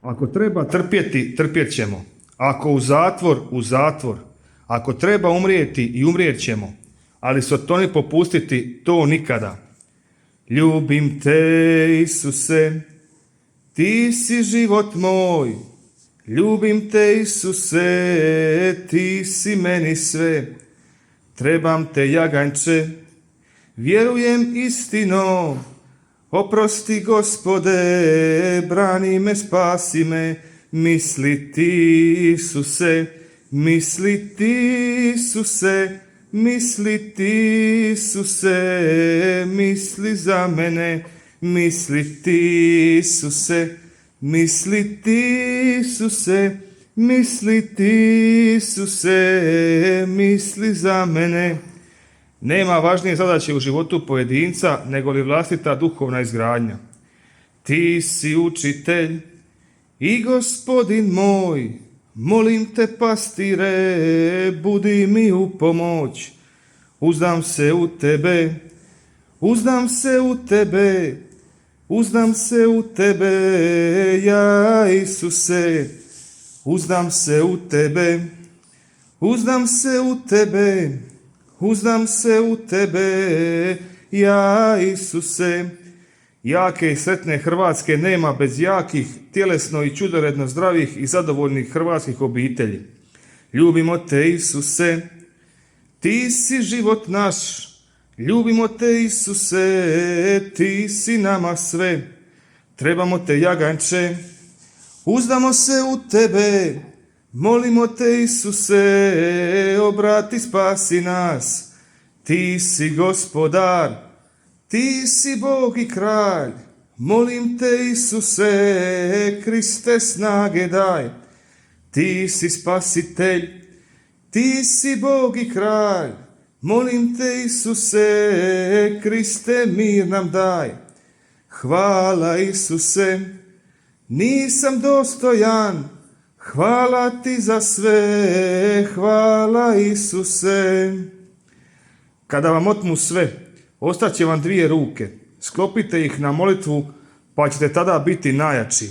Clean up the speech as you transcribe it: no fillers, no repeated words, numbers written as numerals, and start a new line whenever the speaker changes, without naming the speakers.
Ako treba trpjeti, trpjet ćemo. Ako u zatvor, u zatvor. Ako treba umrijeti, i umrijet ćemo. Ali sotoni popustiti, to nikada. Ljubim te, Isuse, ti si život moj. Ljubim te, Isuse, ti si meni sve. Trebam te, jaganjče, vjerujem istino. Oprosti, Gospode, brani me, spasi me. Misli ti, Isuse, misli ti, Isuse, misli ti, Isuse, misli za mene. Misli ti, Isuse, misli ti, Isuse, misli ti, Isuse, misli za mene. Nema važnije zadaće u životu pojedinca nego li vlastita duhovna izgradnja. Ti si učitelj i Gospodin moj, molim te, pastire, budi mi u pomoć. Uzdam se u tebe, uzdam se u tebe, uzdam se u tebe, ja, Isuse. Uzdam se u tebe, uzdam se u tebe, uzdam se u tebe, ja, Isuse. Jake i sretne Hrvatske nema bez jakih, tjelesno i čudoredno zdravih i zadovoljnih hrvatskih obitelji. Ljubimo te, Isuse, ti si život naš. Ljubimo te, Isuse, ti si nama sve. Trebamo te, jaganjče, uzdamo se u tebe. Molimo te, Isuse, obrati, spasi nas. Ti si Gospodar, ti si Bog i kralj. Molim te, Isuse, Kriste, snage daj. Ti si spasitelj, ti si Bog i kralj. Molim te, Isuse, Kriste, mir nam daj. Hvala, Isuse, nisam dostojan. Hvala ti za sve, hvala, Isuse. Kada vam otmu sve, ostaće vam dvije ruke. Sklopite ih na molitvu, pa ćete tada biti najjači.